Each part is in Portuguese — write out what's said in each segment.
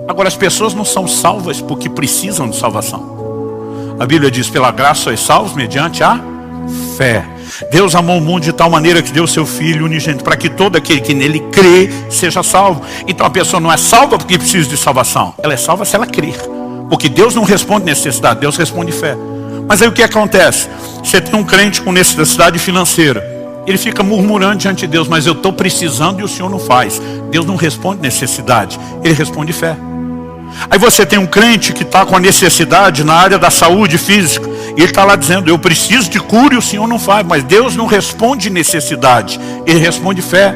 Agora, as pessoas não são salvas porque precisam de salvação. A Bíblia diz, pela graça sois salvos mediante a fé. Deus amou o mundo de tal maneira que deu o seu Filho unigênito, para que todo aquele que nele crê seja salvo. Então a pessoa não é salva porque precisa de salvação. Ela é salva se ela crer. Porque Deus não responde necessidade, Deus responde fé. Mas aí o que acontece? Você tem um crente com necessidade financeira. Ele fica murmurando diante de Deus, mas eu estou precisando e o Senhor não faz. Deus não responde necessidade, Ele responde fé. Aí você tem um crente que está com a necessidade na área da saúde física. E ele está lá dizendo, eu preciso de cura e o Senhor não faz. Mas Deus não responde necessidade, Ele responde fé.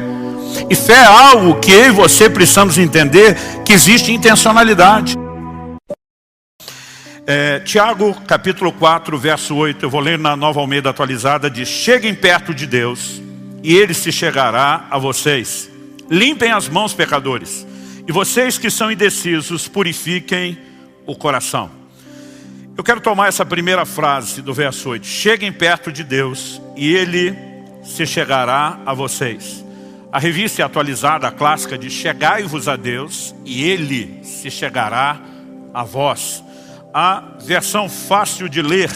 E fé é algo que eu e você precisamos entender, que existe intencionalidade. Tiago capítulo 4, verso 8, eu vou ler na Nova Almeida Atualizada, diz, cheguem perto de Deus e Ele se chegará a vocês. Limpem as mãos, pecadores. E vocês que são indecisos, purifiquem o coração. Eu quero tomar essa primeira frase do verso 8. Cheguem perto de Deus e Ele se chegará a vocês. A revista atualizada, a clássica, diz, chegai-vos a Deus e Ele se chegará a vós. A versão fácil de ler,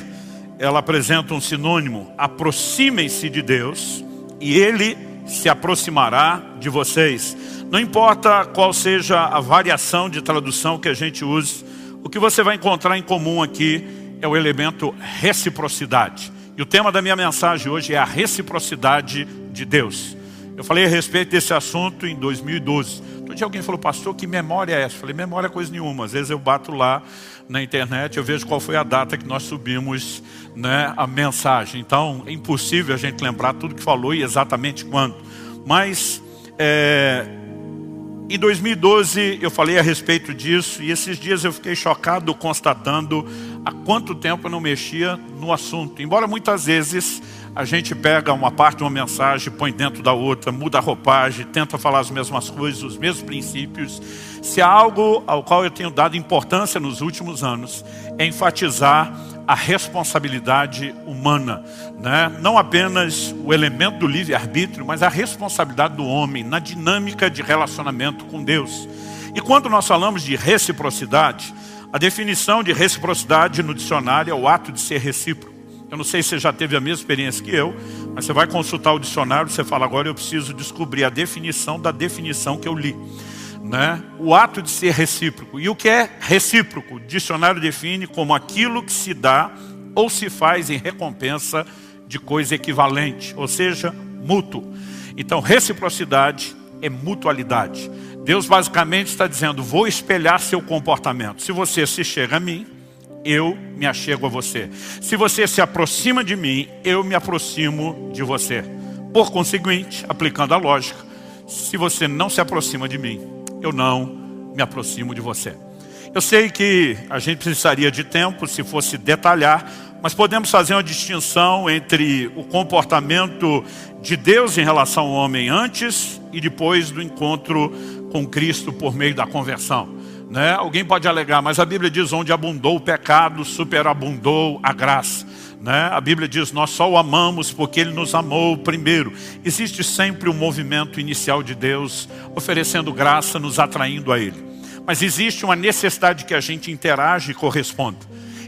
ela apresenta um sinônimo. Aproximem-se de Deus e Ele se aproximará de vocês. Não importa qual seja a variação de tradução que a gente use, o que você vai encontrar em comum aqui é o elemento reciprocidade. E o tema da minha mensagem hoje é a reciprocidade de Deus. Eu falei a respeito desse assunto em 2012. Todo dia alguém falou, pastor, que memória é essa? Eu falei, memória é coisa nenhuma. Às vezes eu bato lá na internet, eu vejo qual foi a data que nós subimos, né, a mensagem. Então é impossível a gente lembrar tudo que falou e exatamente quando. Mas em 2012 eu falei a respeito disso e esses dias eu fiquei chocado constatando há quanto tempo eu não mexia no assunto. Embora muitas vezes a gente pega uma parte de uma mensagem, põe dentro da outra, muda a roupagem, tenta falar as mesmas coisas, os mesmos princípios. Se há algo ao qual eu tenho dado importância nos últimos anos, é enfatizar a responsabilidade humana, né? Não apenas o elemento do livre-arbítrio, mas a responsabilidade do homem na dinâmica de relacionamento com Deus. E quando nós falamos de reciprocidade, a definição de reciprocidade no dicionário é o ato de ser recíproco. Eu não sei se você já teve a mesma experiência que eu, mas você vai consultar o dicionário, você fala, agora eu preciso descobrir a definição da definição que eu li, né? O ato de ser recíproco. E o que é recíproco? O dicionário define como aquilo que se dá ou se faz em recompensa de coisa equivalente, ou seja, mútuo. Então, reciprocidade é mutualidade. Deus basicamente está dizendo, vou espelhar seu comportamento. Se você se chega a mim, eu me achego a você. Se você se aproxima de mim, eu me aproximo de você. Por conseguinte, aplicando a lógica, se você não se aproxima de mim, eu não me aproximo de você. Eu sei que a gente precisaria de tempo se fosse detalhar, mas podemos fazer uma distinção entre o comportamento de Deus em relação ao homem antes e depois do encontro com Cristo por meio da conversão. Né? Alguém pode alegar, mas a Bíblia diz, onde abundou o pecado, superabundou a graça. Né? A Bíblia diz, nós só o amamos porque Ele nos amou primeiro. Existe sempre um movimento inicial de Deus, oferecendo graça, nos atraindo a Ele. Mas existe uma necessidade que a gente interage e corresponda.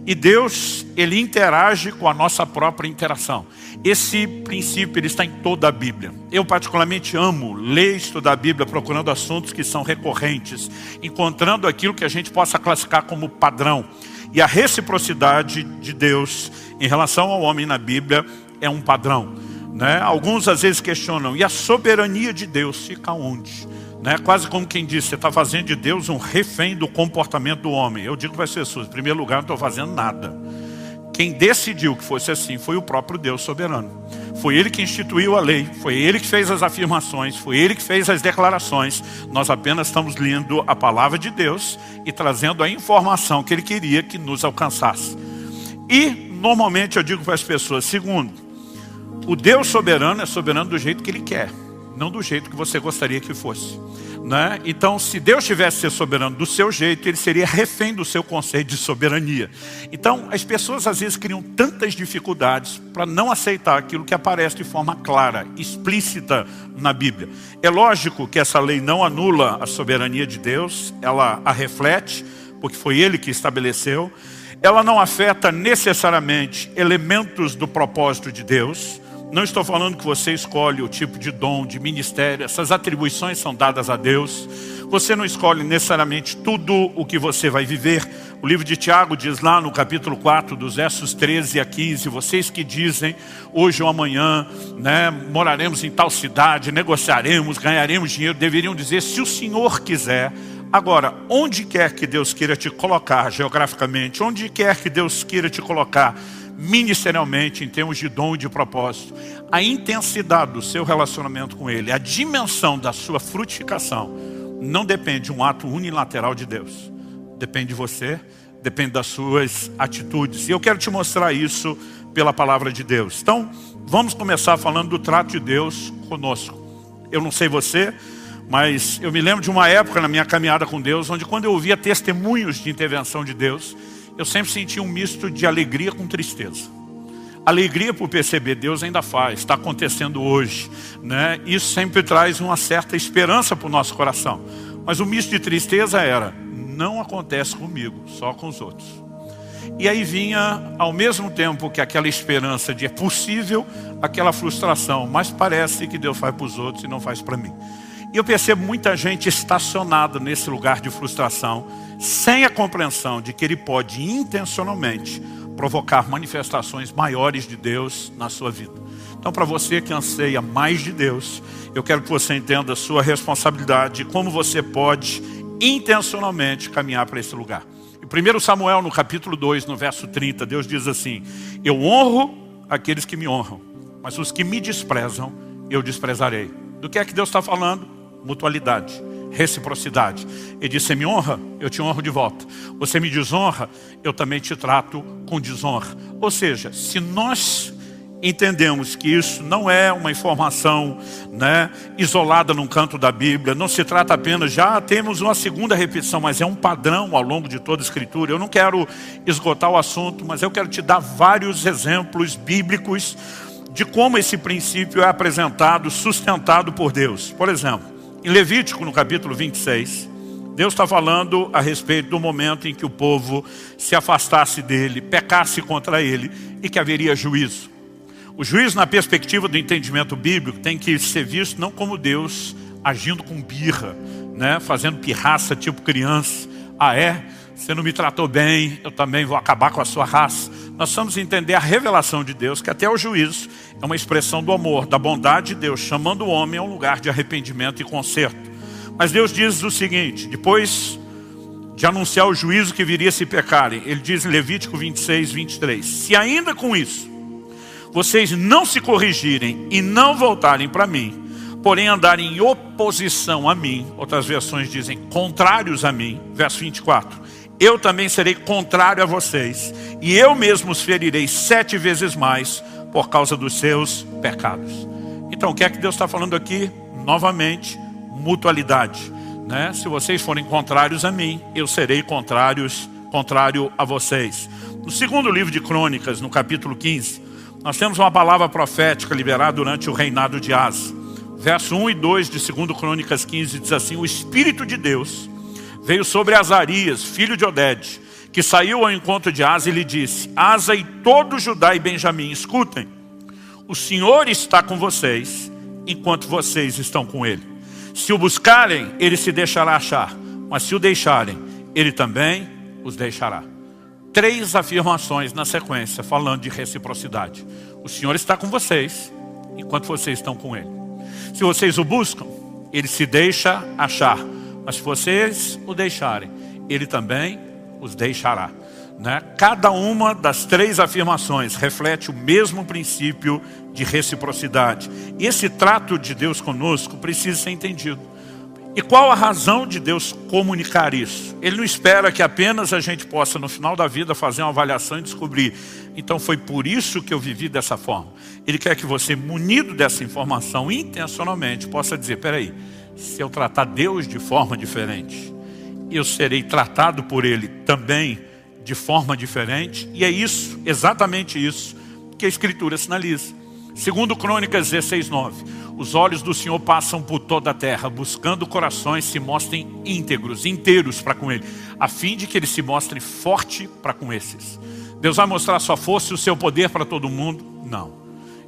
E Deus, Ele interage com a nossa própria interação. Esse princípio, ele está em toda a Bíblia. Eu particularmente amo ler e estudar a Bíblia, procurando assuntos que são recorrentes, encontrando aquilo que a gente possa classificar como padrão. E a reciprocidade de Deus em relação ao homem na Bíblia é um padrão, né? Alguns às vezes questionam, e a soberania de Deus fica onde? Né? Quase como quem diz, você está fazendo de Deus um refém do comportamento do homem. Eu digo para as pessoas, em primeiro lugar, não estou fazendo nada. Quem decidiu que fosse assim foi o próprio Deus soberano. Foi Ele que instituiu a lei, foi Ele que fez as afirmações, foi Ele que fez as declarações. Nós apenas estamos lendo a palavra de Deus e trazendo a informação que Ele queria que nos alcançasse. E, normalmente, eu digo para as pessoas, segundo, o Deus soberano é soberano do jeito que Ele quer, não do jeito que você gostaria que fosse. né? Então, se Deus tivesse ser soberano do seu jeito, ele seria refém do seu conceito de soberania. Então, as pessoas às vezes criam tantas dificuldades para não aceitar aquilo que aparece de forma clara, explícita na Bíblia. É lógico que essa lei não anula a soberania de Deus, ela a reflete, porque foi Ele que estabeleceu. Ela não afeta necessariamente elementos do propósito de Deus. Não estou falando que você escolhe o tipo de dom, de ministério. Essas atribuições são dadas a Deus. Você não escolhe necessariamente tudo o que você vai viver. O livro de Tiago diz lá no capítulo 4, dos versos 13 a 15, vocês que dizem, hoje ou amanhã, né, moraremos em tal cidade, negociaremos, ganharemos dinheiro, deveriam dizer, se o Senhor quiser. Agora, onde quer que Deus queira te colocar geograficamente, onde quer que Deus queira te colocar ministerialmente, em termos de dom e de propósito, a intensidade do seu relacionamento com Ele, a dimensão da sua frutificação, não depende de um ato unilateral de Deus. Depende de você, depende das suas atitudes. E eu quero te mostrar isso pela palavra de Deus. Então, vamos começar falando do trato de Deus conosco. Eu não sei você, mas eu me lembro de uma época na minha caminhada com Deus, onde quando eu ouvia testemunhos de intervenção de Deus, eu sempre sentia um misto de alegria com tristeza. Alegria por perceber, Deus ainda faz, está acontecendo hoje, né? Isso sempre traz uma certa esperança para o nosso coração. Mas o misto de tristeza era, não acontece comigo, só com os outros. E aí vinha, ao mesmo tempo que aquela esperança de é possível, aquela frustração, mas parece que Deus faz para os outros e não faz para mim. E eu percebo muita gente estacionada nesse lugar de frustração, sem a compreensão de que Ele pode intencionalmente provocar manifestações maiores de Deus na sua vida. Então, para você que anseia mais de Deus, eu quero que você entenda a sua responsabilidade, como você pode intencionalmente caminhar para esse lugar. Em 1 Samuel, no capítulo 2, no verso 30, Deus diz assim, eu honro aqueles que me honram, mas os que me desprezam, eu desprezarei. Do que é que Deus está falando? Mutualidade, reciprocidade. Ele diz, você me honra, eu te honro de volta. Você me desonra, eu também te trato com desonra. Ou seja, se nós entendemos que isso não é uma informação, né, isolada num canto da Bíblia, não se trata apenas, já temos uma segunda repetição, mas é um padrão ao longo de toda a Escritura. Eu não quero esgotar o assunto, mas eu quero te dar vários exemplos bíblicos de como esse princípio é apresentado, sustentado por Deus. Por exemplo, em Levítico, no capítulo 26, Deus está falando a respeito do momento em que o povo se afastasse dele, pecasse contra ele e que haveria juízo. O juízo, na perspectiva do entendimento bíblico, tem que ser visto não como Deus agindo com birra, né, fazendo pirraça tipo criança. Ah, é? Você não me tratou bem, eu também vou acabar com a sua raça. Nós precisamos entender a revelação de Deus, que até o juízo é uma expressão do amor, da bondade de Deus, chamando o homem a um lugar de arrependimento e conserto. Mas Deus diz o seguinte, depois de anunciar o juízo que viria se pecarem, Ele diz em Levítico 26, 23, se ainda com isso, vocês não se corrigirem e não voltarem para mim, porém andarem em oposição a mim, outras versões dizem contrários a mim, verso 24, eu também serei contrário a vocês, e eu mesmo os ferirei 7 vezes mais por causa dos seus pecados. Então, o que é que Deus está falando aqui? Novamente, mutualidade, né? Se vocês forem contrários a mim, eu serei contrário a vocês. No segundo livro de Crônicas, no capítulo 15, nós temos uma palavra profética liberada durante o reinado de Asa. Verso 1 e 2 de 2 Crônicas 15 diz assim, o Espírito de Deus veio sobre Azarias, filho de Oded, que saiu ao encontro de Asa e lhe disse, Asa e todo Judá e Benjamim, escutem, o Senhor está com vocês, enquanto vocês estão com Ele. Se o buscarem, Ele se deixará achar, mas se o deixarem, Ele também os deixará. 3 afirmações na sequência, falando de reciprocidade. O Senhor está com vocês, enquanto vocês estão com Ele. Se vocês o buscam, Ele se deixa achar, mas se vocês o deixarem, Ele também os deixará. Né? Cada uma das 3 afirmações reflete o mesmo princípio de reciprocidade. E esse trato de Deus conosco precisa ser entendido. E qual a razão de Deus comunicar isso? Ele não espera que apenas a gente possa, no final da vida, fazer uma avaliação e descobrir. Então foi por isso que eu vivi dessa forma. Ele quer que você, munido dessa informação, intencionalmente, possa dizer, peraí, se eu tratar Deus de forma diferente, eu serei tratado por Ele também de forma diferente. E é isso, exatamente isso, que a Escritura sinaliza. Segundo Crônicas 16:9. Os olhos do Senhor passam por toda a terra, buscando corações se mostrem íntegros, inteiros para com Ele, a fim de que Ele se mostre forte para com esses. Deus vai mostrar a sua força e o seu poder para todo mundo? Não.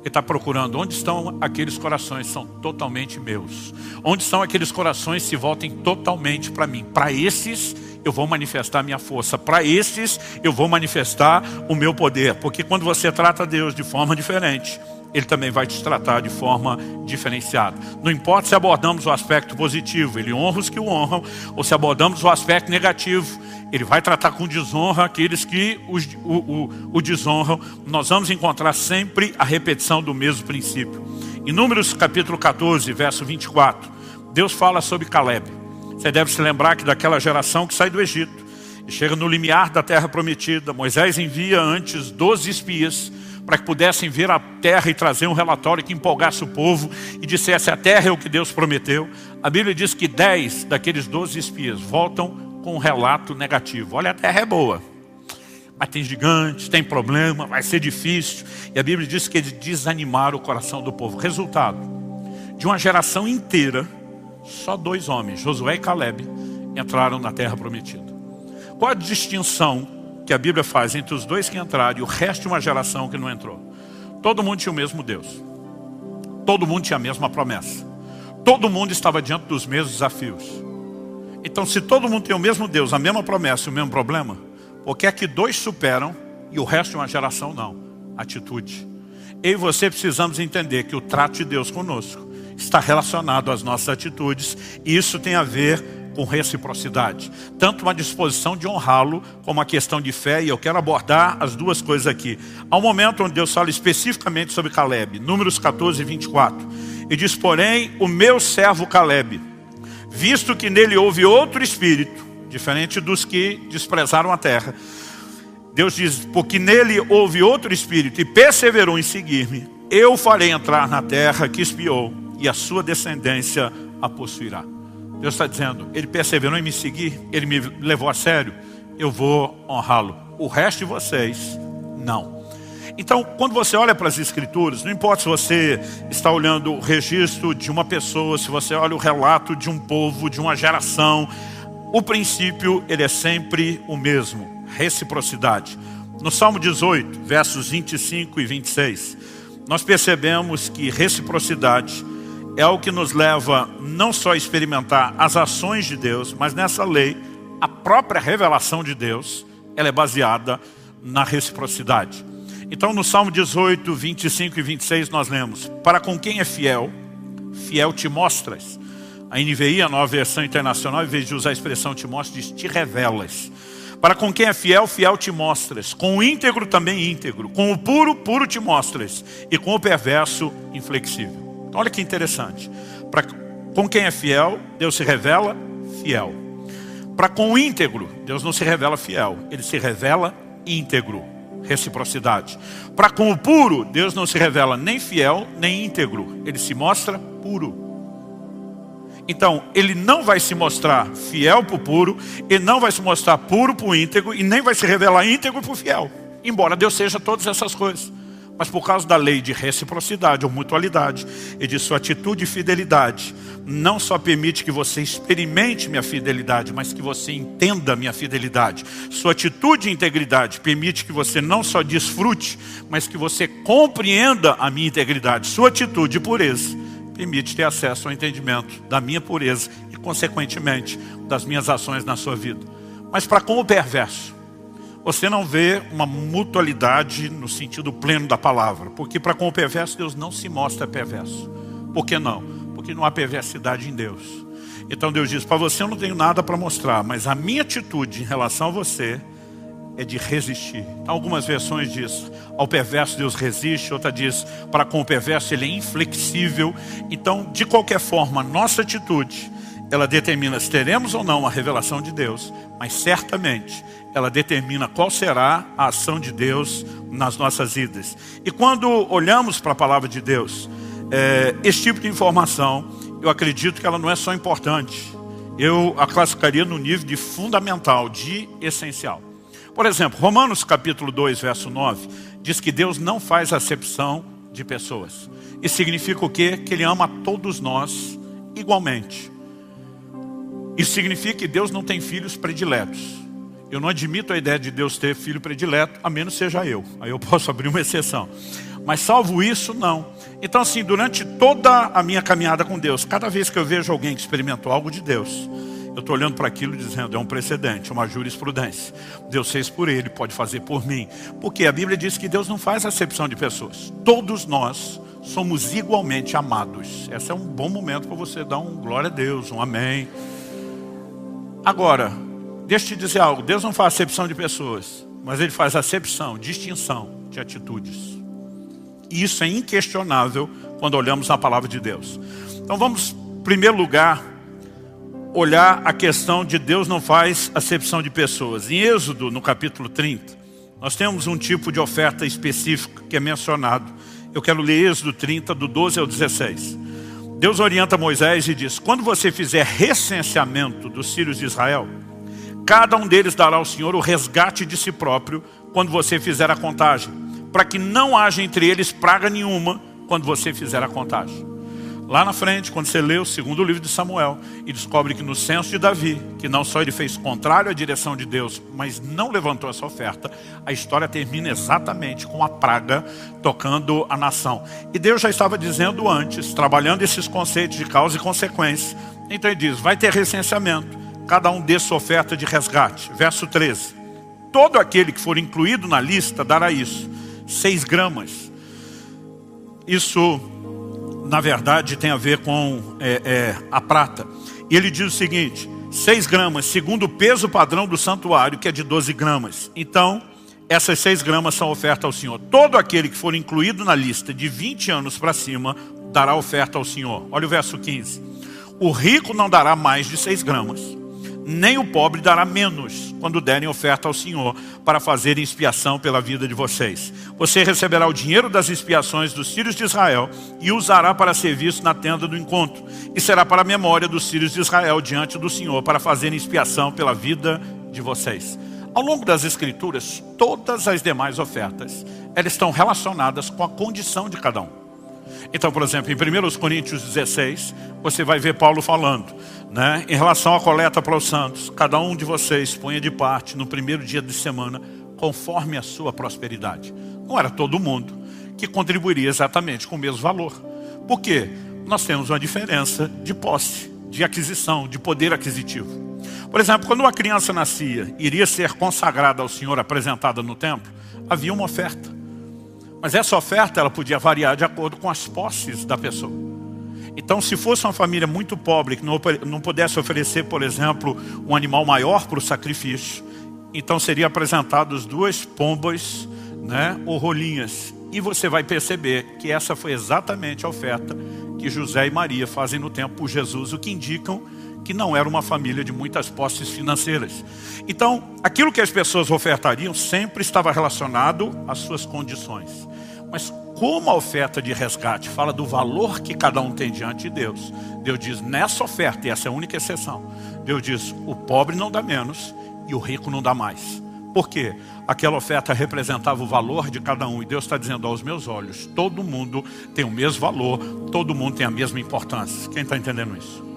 Ele está procurando onde estão aqueles corações que são totalmente meus. Onde estão aqueles corações que se voltem totalmente para mim. Para esses eu vou manifestar a minha força. Para esses eu vou manifestar o meu poder. Porque quando você trata Deus de forma diferente, Ele também vai te tratar de forma diferenciada. Não importa se abordamos o aspecto positivo, Ele honra os que o honram, ou se abordamos o aspecto negativo, Ele vai tratar com desonra aqueles que o desonram. Nós vamos encontrar sempre a repetição do mesmo princípio. Em Números capítulo 14, verso 24, Deus fala sobre Caleb. Você deve se lembrar que daquela geração que sai do Egito e chega no limiar da terra prometida, Moisés envia antes 12 espias para que pudessem ver a terra e trazer um relatório que empolgasse o povo e dissesse, a terra é o que Deus prometeu. A Bíblia diz que 10 daqueles 12 espias voltam com um relato negativo. Olha, a terra é boa, mas tem gigantes, tem problema, vai ser difícil. E a Bíblia diz que eles desanimaram o coração do povo. Resultado, de uma geração inteira, só 2 homens, Josué e Caleb, entraram na terra prometida. Qual a distinção que a Bíblia faz entre os 2 que entraram e o resto de uma geração que não entrou? Todo mundo tinha o mesmo Deus. Todo mundo tinha a mesma promessa. Todo mundo estava diante dos mesmos desafios. Então, se todo mundo tem o mesmo Deus, a mesma promessa e o mesmo problema, por que é que 2 superam e o resto de uma geração não? Atitude. Eu e você precisamos entender que o trato de Deus conosco está relacionado às nossas atitudes, e isso tem a ver com reciprocidade. Tanto uma disposição de honrá-lo, como a questão de fé, e eu quero abordar as 2 coisas aqui. Há um momento onde Deus fala especificamente sobre Caleb, Números 14, 24. E diz, porém, o meu servo Caleb, visto que nele houve outro espírito, diferente dos que desprezaram a terra. Deus diz, porque nele houve outro espírito e perseverou em seguir-me, eu farei entrar na terra que espiou, e a sua descendência a possuirá. Deus está dizendo, ele perseverou em me seguir, ele me levou a sério, eu vou honrá-lo. O resto de vocês, não. Então, quando você olha para as Escrituras, não importa se você está olhando o registro de uma pessoa, se você olha o relato de um povo, de uma geração, o princípio, ele é sempre o mesmo, reciprocidade. No Salmo 18, versos 25 e 26, nós percebemos que reciprocidade é o que nos leva não só a experimentar as ações de Deus, mas nessa lei, a própria revelação de Deus, ela é baseada na reciprocidade. Então no Salmo 18, 25 e 26 nós lemos, para com quem é fiel, fiel te mostras. A NVI, a Nova Versão Internacional, em vez de usar a expressão te mostras, diz te revelas. Para com quem é fiel, fiel te mostras. Com o íntegro também íntegro. Com o puro, puro te mostras. E com o perverso, inflexível. Olha que interessante. Com quem é fiel, Deus se revela fiel. Para com o íntegro, Deus não se revela fiel. Ele se revela íntegro. Reciprocidade. Para com o puro, Deus não se revela nem fiel, nem íntegro. Ele se mostra puro. Então, ele não vai se mostrar fiel para o puro, ele não vai se mostrar puro para o íntegro, e nem vai se revelar íntegro para o fiel. Embora Deus seja todas essas coisas. Mas por causa da lei de reciprocidade ou mutualidade e de sua atitude e fidelidade, não só permite que você experimente minha fidelidade, mas que você entenda minha fidelidade. Sua atitude e integridade permite que você não só desfrute, mas que você compreenda a minha integridade. Sua atitude e pureza permite ter acesso ao entendimento da minha pureza e, consequentemente, das minhas ações na sua vida. Mas para com o perverso, você não vê uma mutualidade no sentido pleno da palavra. Porque para com o perverso, Deus não se mostra perverso. Por que não? Porque não há perversidade em Deus. Então Deus diz, para você eu não tenho nada para mostrar, mas a minha atitude em relação a você é de resistir. Então, algumas versões diz, ao perverso Deus resiste, outra diz, para com o perverso ele é inflexível. Então, de qualquer forma, nossa atitude, ela determina se teremos ou não a revelação de Deus, mas certamente ela determina qual será a ação de Deus nas nossas vidas. E quando olhamos para a palavra de Deus, esse tipo de informação, eu acredito que ela não é só importante, eu a classificaria no nível de fundamental, de essencial. Por exemplo, Romanos capítulo 2, verso 9, diz que Deus não faz acepção de pessoas. Isso significa o quê? Que Ele ama todos nós igualmente. Isso significa que Deus não tem filhos prediletos. Eu não admito a ideia de Deus ter filho predileto, a menos seja eu. Aí eu posso abrir uma exceção. Mas salvo isso, não. Então assim, durante toda a minha caminhada com Deus, cada vez que eu vejo alguém que experimentou algo de Deus, eu estou olhando para aquilo dizendo, é um precedente, uma jurisprudência. Deus fez por ele, pode fazer por mim. Porque a Bíblia diz que Deus não faz acepção de pessoas. Todos nós somos igualmente amados. Esse é um bom momento para você dar um glória a Deus, um amém. Agora, deixa eu te dizer algo. Deus não faz acepção de pessoas, mas Ele faz acepção, distinção de atitudes. E isso é inquestionável quando olhamos na palavra de Deus. Então vamos, em primeiro lugar, olhar a questão de Deus não faz acepção de pessoas. Em Êxodo, no capítulo 30, nós temos um tipo de oferta específica que é mencionado. Eu quero ler Êxodo 30, do 12 ao 16. Deus orienta Moisés e diz, quando você fizer recenseamento dos filhos de Israel, cada um deles dará ao Senhor o resgate de si próprio quando você fizer a contagem, para que não haja entre eles praga nenhuma quando você fizer a contagem. Lá na frente, quando você lê o segundo livro de Samuel, e descobre que no censo de Davi, que não só ele fez contrário à direção de Deus, mas não levantou essa oferta, a história termina exatamente com a praga tocando a nação. E Deus já estava dizendo antes, trabalhando esses conceitos de causa e consequência. Então ele diz, vai ter recenseamento, cada um dê sua oferta de resgate. Verso 13, todo aquele que for incluído na lista dará isso, 6 gramas. Isso, na verdade, tem a ver com a prata. E ele diz o seguinte, 6 gramas, segundo o peso padrão do santuário, que é de 12 gramas. Então, essas 6 gramas são oferta ao Senhor. Todo aquele que for incluído na lista de 20 anos para cima, dará oferta ao Senhor. Olha o verso 15. O rico não dará mais de 6 gramas, nem o pobre dará menos, quando derem oferta ao Senhor, para fazer expiação pela vida de vocês. Você receberá o dinheiro das expiações dos filhos de Israel, e usará para serviço na tenda do encontro, e será para a memória dos filhos de Israel diante do Senhor, para fazer expiação pela vida de vocês. Ao longo das Escrituras, todas as demais ofertas, elas estão relacionadas com a condição de cada um. Então, por exemplo, em 1 Coríntios 16, você vai ver Paulo falando, né, em relação à coleta para os santos, cada um de vocês ponha de parte no primeiro dia de semana, conforme a sua prosperidade. Não era todo mundo que contribuiria exatamente com o mesmo valor. Por quê? Nós temos uma diferença de posse, de aquisição, de poder aquisitivo. Por exemplo, quando uma criança nascia, iria ser consagrada ao Senhor, apresentada no templo, havia uma oferta. Mas essa oferta ela podia variar de acordo com as posses da pessoa. Então, se fosse uma família muito pobre, que não pudesse oferecer, por exemplo, um animal maior para o sacrifício, então seria apresentados 2 pombas, né, ou rolinhas. E você vai perceber que essa foi exatamente a oferta que José e Maria fazem no templo por Jesus, o que indicam que não era uma família de muitas posses financeiras. Então, aquilo que as pessoas ofertariam sempre estava relacionado às suas condições. Mas como a oferta de resgate fala do valor que cada um tem diante de Deus, Deus diz, nessa oferta, e essa é a única exceção, Deus diz, o pobre não dá menos e o rico não dá mais. Por quê? Aquela oferta representava o valor de cada um. E Deus está dizendo, aos meus olhos, todo mundo tem o mesmo valor, todo mundo tem a mesma importância. Quem está entendendo isso?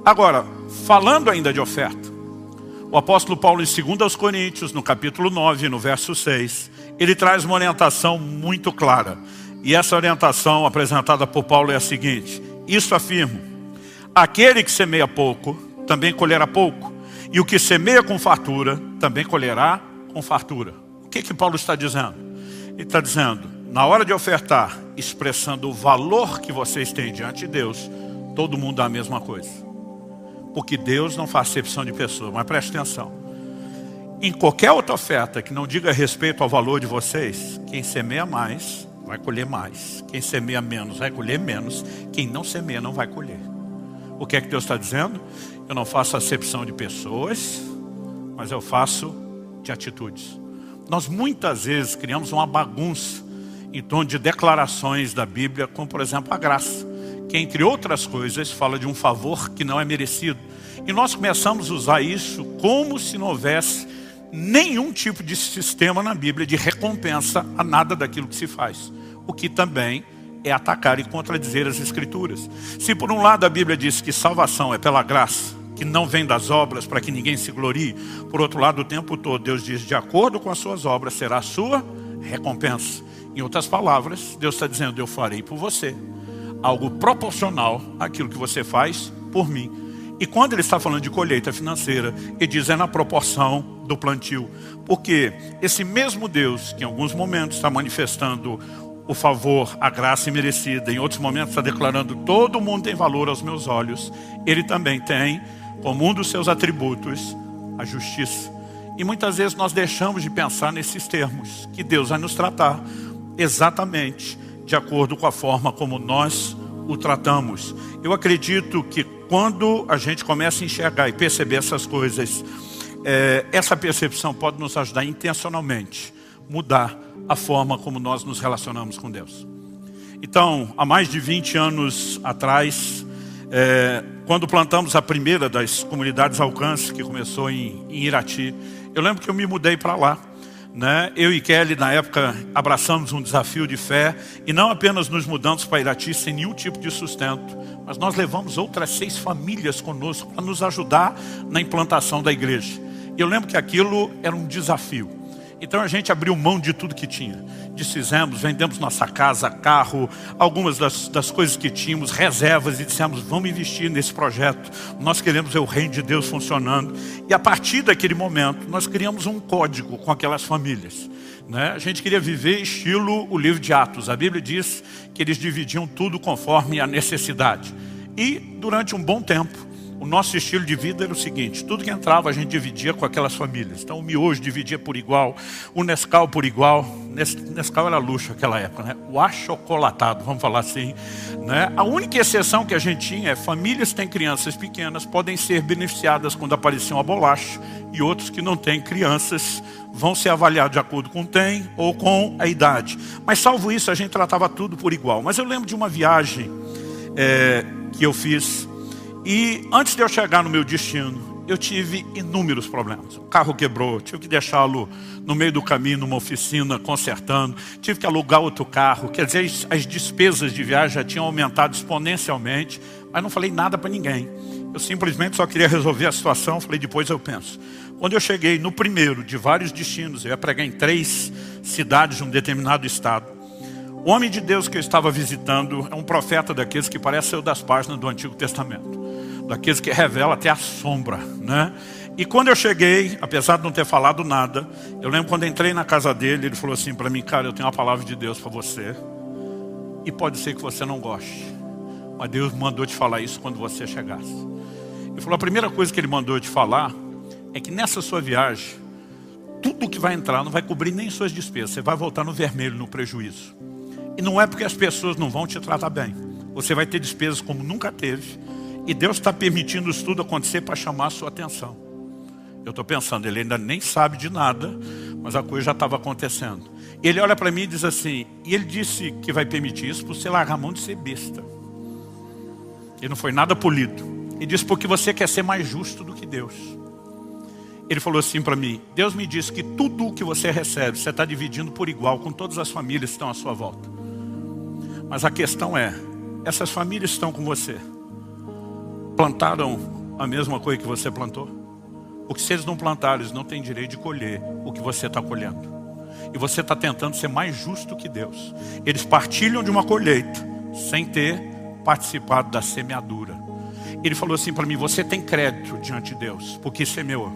Agora, falando ainda de oferta, o apóstolo Paulo em 2 Coríntios, no capítulo 9, no verso 6, ele traz uma orientação muito clara. E essa orientação apresentada por Paulo é a seguinte, isso afirmo, aquele que semeia pouco, também colherá pouco, e o que semeia com fartura, também colherá com fartura. O que Paulo está dizendo? Ele está dizendo, na hora de ofertar, expressando o valor que vocês têm diante de Deus, todo mundo dá a mesma coisa. Porque Deus não faz acepção de pessoa, mas preste atenção. Em qualquer outra oferta que não diga respeito ao valor de vocês, quem semeia mais, vai colher mais. Quem semeia menos, vai colher menos. Quem não semeia, não vai colher. O que é que Deus está dizendo? Eu não faço acepção de pessoas, mas eu faço de atitudes. Nós muitas vezes criamos uma bagunça em torno de declarações da Bíblia, como por exemplo a graça, que entre outras coisas fala de um favor que não é merecido. E nós começamos a usar isso como se não houvesse nenhum tipo de sistema na Bíblia de recompensa a nada daquilo que se faz. O que também é atacar e contradizer as Escrituras. Se por um lado a Bíblia diz que salvação é pela graça, que não vem das obras para que ninguém se glorie, por outro lado o tempo todo Deus diz, de acordo com as suas obras será a sua recompensa. Em outras palavras, Deus está dizendo, eu farei por você algo proporcional àquilo que você faz por mim. E quando ele está falando de colheita financeira, ele diz é na proporção do plantio. Porque esse mesmo Deus, que em alguns momentos está manifestando o favor, a graça imerecida, em outros momentos está declarando todo mundo tem valor aos meus olhos, ele também tem, como um dos seus atributos, a justiça. E muitas vezes nós deixamos de pensar nesses termos, que Deus vai nos tratar exatamente de acordo com a forma como nós o tratamos. Eu acredito que quando a gente começa a enxergar e perceber essas coisas, essa percepção pode nos ajudar intencionalmente mudar a forma como nós nos relacionamos com Deus. Então, há mais de 20 anos atrás, quando plantamos a primeira das comunidades Alcance, que começou em Irati, eu lembro que eu me mudei para lá. Eu e Kelly, na época, abraçamos um desafio de fé e não apenas nos mudamos para Irati sem nenhum tipo de sustento, mas nós levamos outras 6 famílias conosco para nos ajudar na implantação da igreja. E eu lembro que aquilo era um desafio. Então a gente abriu mão de tudo que tinha. Desfizemos, vendemos nossa casa, carro, algumas das coisas que tínhamos, reservas, e dissemos, vamos investir nesse projeto. Nós queremos ver o reino de Deus funcionando. E a partir daquele momento, nós criamos um código com aquelas famílias. A gente queria viver estilo o livro de Atos. A Bíblia diz que eles dividiam tudo conforme a necessidade. E durante um bom tempo, o nosso estilo de vida era o seguinte, tudo que entrava a gente dividia com aquelas famílias. Então o miojo dividia por igual, o Nescau por igual. Nescau era luxo naquela época, o achocolatado, vamos falar assim. A única exceção que a gente tinha é famílias que têm crianças pequenas podem ser beneficiadas quando aparecer uma bolacha, e outros que não têm crianças vão ser avaliados de acordo com tem ou com a idade. Mas salvo isso, a gente tratava tudo por igual. Mas eu lembro de uma viagem que eu fiz. E antes de eu chegar no meu destino, eu tive inúmeros problemas. O carro quebrou, tive que deixá-lo no meio do caminho, numa oficina, consertando. Tive que alugar outro carro. Quer dizer, as despesas de viagem já tinham aumentado exponencialmente. Mas não falei nada para ninguém. Eu simplesmente só queria resolver a situação. Falei, depois eu penso. Quando eu cheguei no primeiro de vários destinos, eu ia pregar em 3 cidades de um determinado estado. O homem de Deus que eu estava visitando é um profeta daqueles que parece ser o das páginas do Antigo Testamento. Daqueles que revela até a sombra, E quando eu cheguei, apesar de não ter falado nada, eu lembro quando entrei na casa dele, ele falou assim para mim, cara, eu tenho uma palavra de Deus para você. E pode ser que você não goste, mas Deus mandou te falar isso quando você chegasse. Ele falou, a primeira coisa que ele mandou te falar é que nessa sua viagem, tudo que vai entrar não vai cobrir nem suas despesas. Você vai voltar no vermelho, no prejuízo. E não é porque as pessoas não vão te tratar bem. Você vai ter despesas como nunca teve. E Deus está permitindo isso tudo acontecer para chamar a sua atenção. Eu estou pensando, ele ainda nem sabe de nada, mas a coisa já estava acontecendo. Ele olha para mim e diz assim, e ele disse que vai permitir isso por você largar a mão de ser besta. Ele não foi nada polido. Ele disse porque você quer ser mais justo do que Deus. Ele falou assim para mim, Deus me disse que tudo o que você recebe, você está dividindo por igual com todas as famílias que estão à sua volta. Mas a questão é, essas famílias estão com você. Plantaram a mesma coisa que você plantou? Porque se eles não plantaram, eles não têm direito de colher o que você está colhendo. E você está tentando ser mais justo que Deus. Eles partilham de uma colheita, sem ter participado da semeadura. Ele falou assim para mim, você tem crédito diante de Deus, porque semeou.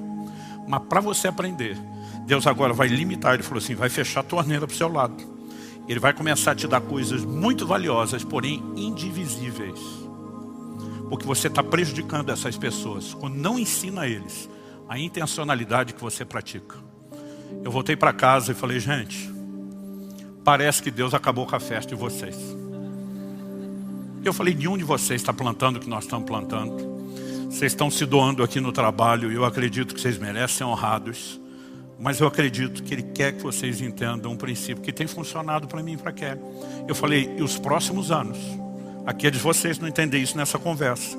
Mas para você aprender, Deus agora vai limitar. Ele falou assim, vai fechar a torneira para o seu lado. Ele vai começar a te dar coisas muito valiosas, porém indivisíveis. Porque você está prejudicando essas pessoas quando não ensina a eles a intencionalidade que você pratica. Eu voltei para casa e falei, gente, parece que Deus acabou com a festa de vocês. Eu falei, nenhum de vocês está plantando o que nós estamos plantando. Vocês estão se doando aqui no trabalho e eu acredito que vocês merecem ser honrados. Mas eu acredito que Ele quer que vocês entendam um princípio que tem funcionado para mim e para Kelly. Eu falei, e os próximos anos, aqueles de vocês não entendem isso nessa conversa,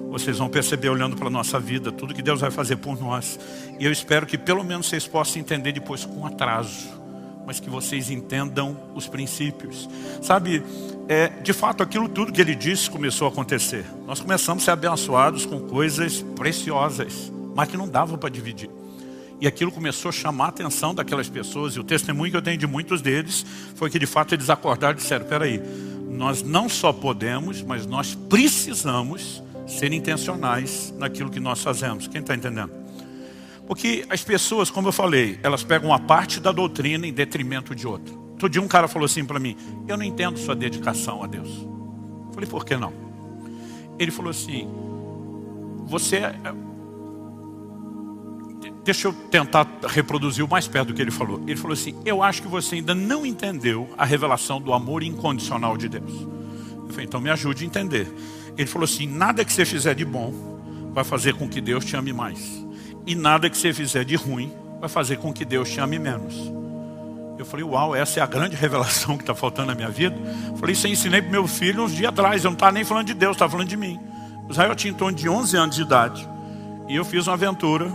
vocês vão perceber olhando para a nossa vida, tudo que Deus vai fazer por nós. E eu espero que pelo menos vocês possam entender depois com atraso, mas que vocês entendam os princípios. Sabe, de fato aquilo tudo que Ele disse começou a acontecer. Nós começamos a ser abençoados com coisas preciosas, mas que não dava para dividir. E aquilo começou a chamar a atenção daquelas pessoas. E o testemunho que eu tenho de muitos deles foi que de fato eles acordaram e disseram, peraí, nós não só podemos, mas nós precisamos ser intencionais naquilo que nós fazemos. Quem está entendendo? Porque as pessoas, como eu falei, elas pegam uma parte da doutrina em detrimento de outra. Outro dia um cara falou assim para mim, eu não entendo sua dedicação a Deus. Eu falei, por que não? Ele falou assim, deixa eu tentar reproduzir o mais perto do que ele falou. Ele falou assim, eu acho que você ainda não entendeu a revelação do amor incondicional de Deus. Eu falei, então me ajude a entender. Ele falou assim, nada que você fizer de bom vai fazer com que Deus te ame mais. E nada que você fizer de ruim vai fazer com que Deus te ame menos. Eu falei, uau, essa é a grande revelação que está faltando na minha vida. Eu falei, isso eu ensinei para o meu filho uns dias atrás. Eu não estava nem falando de Deus, estava falando de mim. O Israel tinha em torno de 11 anos de idade. E eu fiz uma aventura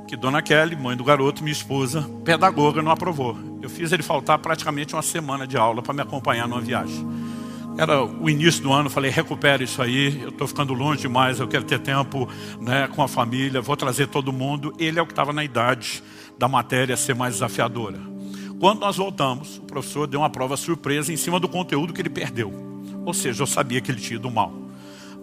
que Dona Kelly, mãe do garoto, minha esposa, pedagoga, não aprovou. Eu fiz ele faltar praticamente uma semana de aula para me acompanhar numa viagem. Era o início do ano, falei, recupera isso aí, eu estou ficando longe demais, eu quero ter tempo, né, com a família, vou trazer todo mundo. Ele é o que estava na idade da matéria ser mais desafiadora. Quando nós voltamos, o professor deu uma prova surpresa em cima do conteúdo que ele perdeu. Ou seja, eu sabia que ele tinha ido mal.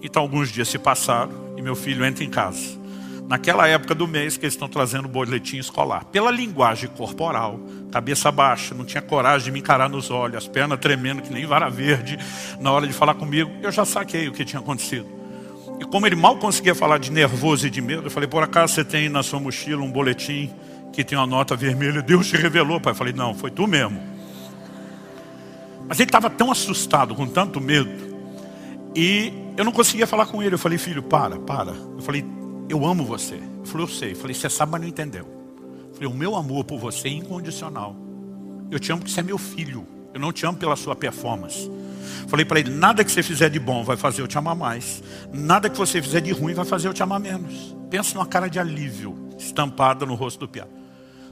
Então alguns dias se passaram e meu filho entra em casa. Naquela época do mês que eles estão trazendo o boletim escolar. Pela linguagem corporal, cabeça baixa, não tinha coragem de me encarar nos olhos, as pernas tremendo que nem vara verde, na hora de falar comigo, eu já saquei o que tinha acontecido. E como ele mal conseguia falar de nervoso e de medo, eu falei, por acaso você tem na sua mochila um boletim que tem uma nota vermelha? Deus te revelou, pai. Eu falei, não, foi tu mesmo. Mas ele estava tão assustado, com tanto medo, e eu não conseguia falar com ele. Eu falei, filho, para. Eu falei, eu amo você. Ele falou, eu sei. Eu falei, você sabe, mas não entendeu. Eu falei, o meu amor por você é incondicional. Eu te amo porque você é meu filho. Eu não te amo pela sua performance. Eu falei para ele, nada que você fizer de bom vai fazer eu te amar mais. Nada que você fizer de ruim vai fazer eu te amar menos. Pensa numa cara de alívio estampada no rosto do piá.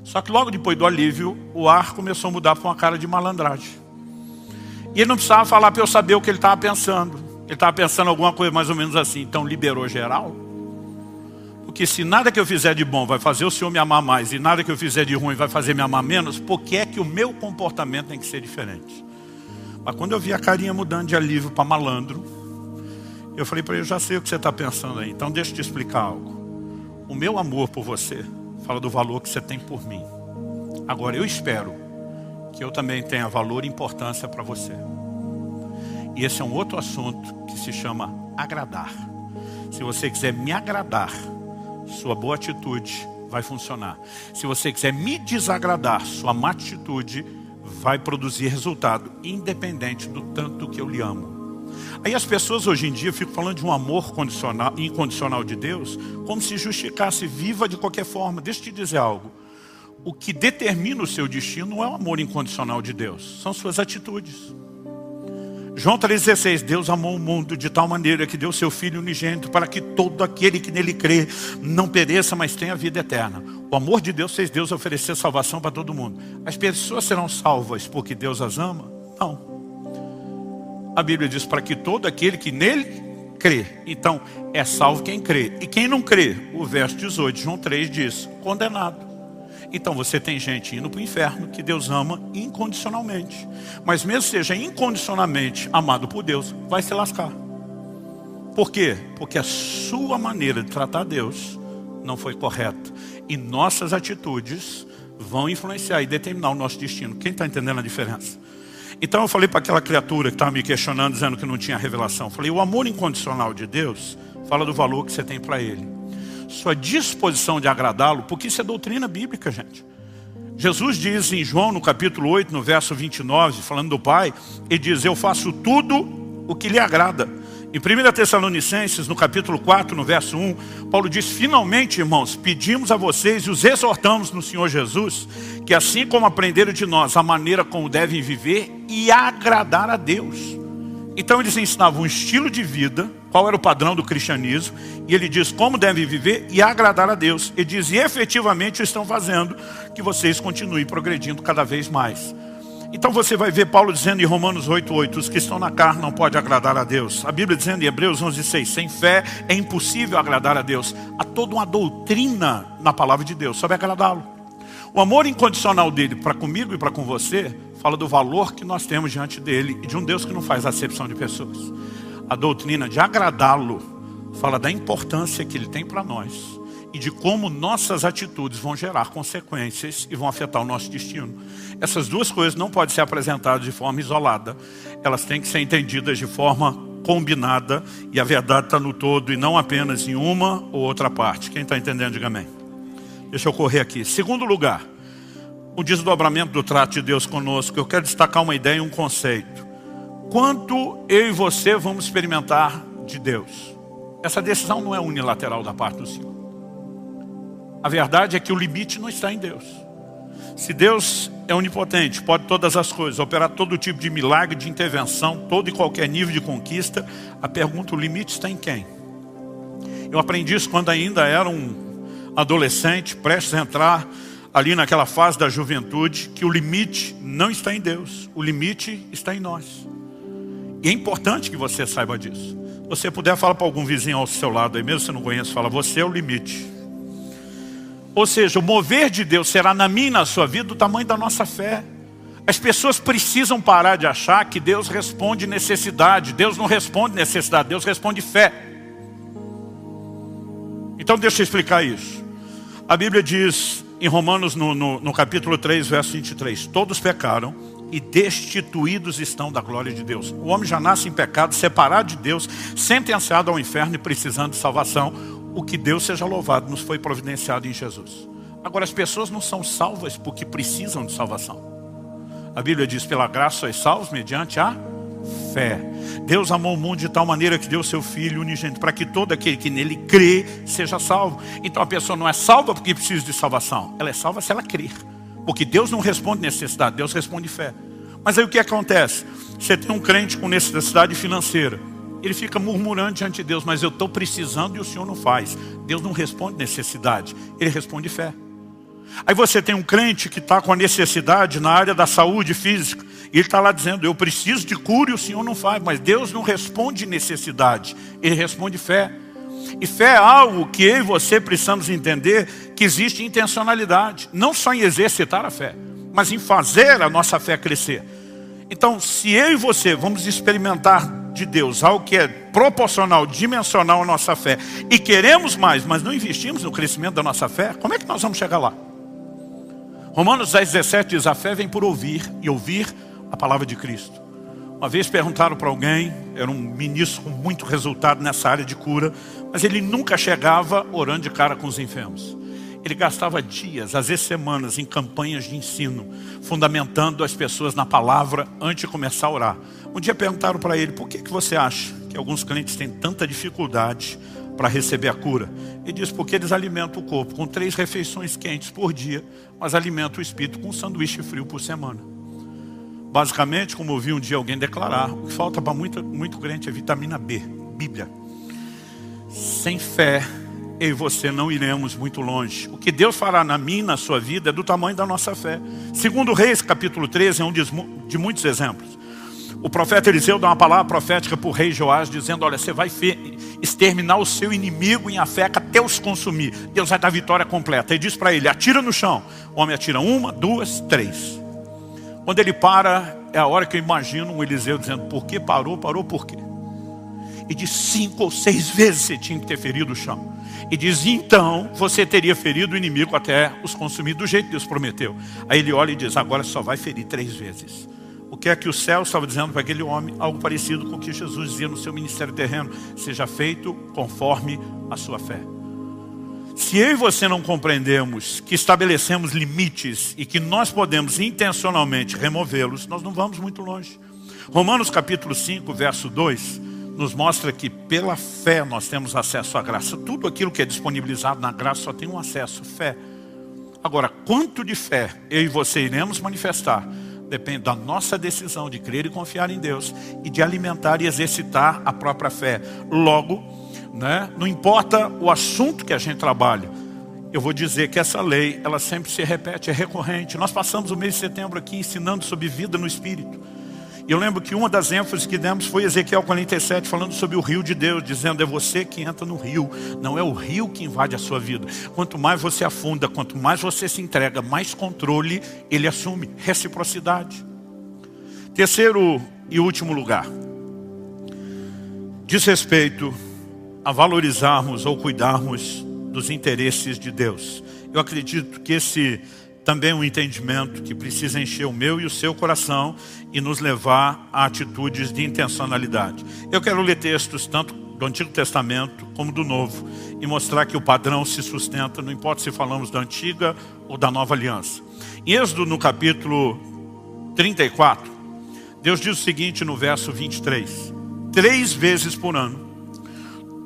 Só que logo depois do alívio, o ar começou a mudar para uma cara de malandragem. E ele não precisava falar para eu saber o que ele estava pensando. Ele estava pensando alguma coisa mais ou menos assim. Então liberou geral. Porque se nada que eu fizer de bom vai fazer o Senhor me amar mais e nada que eu fizer de ruim vai fazer me amar menos, por que é que o meu comportamento tem que ser diferente? Mas quando eu vi a carinha mudando de alívio para malandro, eu falei para ele, eu já sei o que você está pensando aí, então deixa eu te explicar algo. O meu amor por você fala do valor que você tem por mim. Agora eu espero que eu também tenha valor e importância para você. E esse é um outro assunto que se chama agradar. Se você quiser me agradar, sua boa atitude vai funcionar. Se você quiser me desagradar, sua má atitude vai produzir resultado, independente do tanto que eu lhe amo. Aí as pessoas hoje em dia ficam falando de um amor condicional, incondicional de Deus, como se justificasse, viva de qualquer forma. Deixa eu te dizer algo. O que determina o seu destino não é o amor incondicional de Deus, são suas atitudes. João 3,16, Deus amou o mundo de tal maneira que deu seu Filho unigênito para que todo aquele que nele crê não pereça, mas tenha vida eterna. O amor de Deus fez Deus oferecer salvação para todo mundo. As pessoas serão salvas porque Deus as ama? Não. A Bíblia diz para que todo aquele que nele crê. Então, é salvo quem crê. E quem não crê, o verso 18 de João 3 diz, condenado. Então você tem gente indo para o inferno que Deus ama incondicionalmente. Mas mesmo seja incondicionalmente amado por Deus, vai se lascar. Por quê? Porque a sua maneira de tratar Deus não foi correta. E nossas atitudes vão influenciar e determinar o nosso destino. Quem está entendendo a diferença? Então eu falei para aquela criatura que estava me questionando, dizendo que não tinha revelação. Falei, o amor incondicional de Deus fala do valor que você tem para Ele. Sua disposição de agradá-lo, porque isso é doutrina bíblica, gente. Jesus diz em João, no capítulo 8, no verso 29, falando do Pai, ele diz, eu faço tudo o que lhe agrada. Em 1 Tessalonicenses, no capítulo 4, no verso 1, Paulo diz: finalmente, irmãos, pedimos a vocês e os exortamos no Senhor Jesus, que assim como aprenderam de nós a maneira como devem viver e agradar a Deus. Então eles ensinavam um estilo de vida, qual era o padrão do cristianismo, e ele diz como devem viver e agradar a Deus. Ele diz, e efetivamente estão fazendo que vocês continuem progredindo cada vez mais. Então você vai ver Paulo dizendo em Romanos 8:8, os que estão na carne não podem agradar a Deus. A Bíblia dizendo em Hebreus 11:6, sem fé é impossível agradar a Deus. Há toda uma doutrina na palavra de Deus sobre agradá-lo. O amor incondicional dele para comigo e para com você fala do valor que nós temos diante dele e de um Deus que não faz acepção de pessoas. A doutrina de agradá-lo fala da importância que ele tem para nós e de como nossas atitudes vão gerar consequências e vão afetar o nosso destino. Essas duas coisas não podem ser apresentadas de forma isolada. Elas têm que ser entendidas de forma combinada e a verdade está no todo e não apenas em uma ou outra parte. Quem está entendendo, diga amém. Deixa eu correr aqui. Segundo lugar, o desdobramento do trato de Deus conosco. Eu quero destacar uma ideia e um conceito. Quanto eu e você vamos experimentar de Deus? Essa decisão não é unilateral da parte do Senhor. A verdade é que o limite não está em Deus. Se Deus é onipotente, pode todas as coisas, operar todo tipo de milagre, de intervenção, todo e qualquer nível de conquista, a pergunta, o limite está em quem? Eu aprendi isso quando ainda era um adolescente, prestes a entrar ali naquela fase da juventude, que o limite não está em Deus, o limite está em nós. E é importante que você saiba disso. Se você puder, falar para algum vizinho ao seu lado, aí mesmo se você não conhece, fala, você é o limite. Ou seja, o mover de Deus será na minha e na sua vida do tamanho da nossa fé. As pessoas precisam parar de achar que Deus responde necessidade. Deus não responde necessidade, Deus responde fé. Então deixa eu explicar isso. A Bíblia diz em Romanos no capítulo 3, verso 23, todos pecaram e destituídos estão da glória de Deus. O homem já nasce em pecado, separado de Deus, sentenciado ao inferno e precisando de salvação. O que Deus seja louvado nos foi providenciado em Jesus. Agora as pessoas não são salvas porque precisam de salvação. A Bíblia diz, pela graça sois salvos mediante a fé. Deus amou o mundo de tal maneira que deu o seu Filho unigênito para que todo aquele que nele crê seja salvo. Então a pessoa não é salva porque precisa de salvação. Ela é salva se ela crer. Porque Deus não responde necessidade, Deus responde fé. Mas aí o que acontece? Você tem um crente com necessidade financeira. Ele fica murmurando diante de Deus, mas eu estou precisando e o Senhor não faz. Deus não responde necessidade, Ele responde fé. Aí você tem um crente que está com a necessidade na área da saúde física. E ele está lá dizendo, eu preciso de cura e o Senhor não faz. Mas Deus não responde necessidade, Ele responde fé. E fé é algo que eu e você precisamos entender que existe intencionalidade. Não só em exercitar a fé, mas em fazer a nossa fé crescer. Então, se eu e você vamos experimentar de Deus, algo que é proporcional, dimensional à nossa fé, e queremos mais, mas não investimos no crescimento da nossa fé, como é que nós vamos chegar lá? Romanos 10:17 diz, a fé vem por ouvir, e ouvir a palavra de Cristo. Uma vez perguntaram para alguém, era um ministro com muito resultado nessa área de cura, mas ele nunca chegava orando de cara com os enfermos. Ele gastava dias, às vezes semanas, em campanhas de ensino, fundamentando as pessoas na palavra antes de começar a orar. Um dia perguntaram para ele, por que você acha que alguns crentes têm tanta dificuldade para receber a cura? Ele diz, porque eles alimentam o corpo com 3 refeições quentes por dia, mas alimentam o espírito com um sanduíche frio por semana. Basicamente, como eu ouvi um dia alguém declarar, o que falta para muito crente é vitamina B, Bíblia. Sem fé, eu e você não iremos muito longe. O que Deus fará na minha e na sua vida é do tamanho da nossa fé. Segundo Reis, capítulo 13, é um de muitos exemplos. O profeta Eliseu dá uma palavra profética para o rei Joás, dizendo, olha, você vai exterminar o seu inimigo em Afeca até os consumir. Deus vai dar vitória completa. Ele diz para ele, atira no chão. O homem atira 1, 2, 3. Quando ele para, é a hora que eu imagino um Eliseu dizendo, por que parou? Parou por quê? E diz, 5 ou 6 vezes você tinha que ter ferido o chão. E diz, então você teria ferido o inimigo até os consumir do jeito que Deus prometeu. Aí ele olha e diz, agora só vai ferir 3 vezes. O que é que o céu estava dizendo para aquele homem? Algo parecido com o que Jesus dizia no seu ministério terreno. Seja feito conforme a sua fé. Se eu e você não compreendemos que estabelecemos limites e que nós podemos intencionalmente removê-los, nós não vamos muito longe. Romanos capítulo 5, verso 2, nos mostra que pela fé nós temos acesso à graça. Tudo aquilo que é disponibilizado na graça só tem um acesso, fé. Agora, quanto de fé eu e você iremos manifestar depende da nossa decisão de crer e confiar em Deus e de alimentar e exercitar a própria fé. Logo, não importa o assunto que a gente trabalha, eu vou dizer que essa lei, ela sempre se repete, é recorrente. Nós passamos o mês de setembro aqui ensinando sobre vida no Espírito. E eu lembro que uma das ênfases que demos foi Ezequiel 47, falando sobre o rio de Deus, dizendo, é você que entra no rio, não é o rio que invade a sua vida. Quanto mais você afunda, quanto mais você se entrega, mais controle ele assume, reciprocidade. Terceiro e último lugar, diz respeito a valorizarmos ou cuidarmos dos interesses de Deus. Eu acredito que esse também é um entendimento que precisa encher o meu e o seu coração e nos levar a atitudes de intencionalidade. Eu quero ler textos tanto do Antigo Testamento como do Novo e mostrar que o padrão se sustenta, não importa se falamos da Antiga ou da Nova Aliança. Em Êxodo, no capítulo 34, Deus diz o seguinte no verso 23, 3 vezes por ano,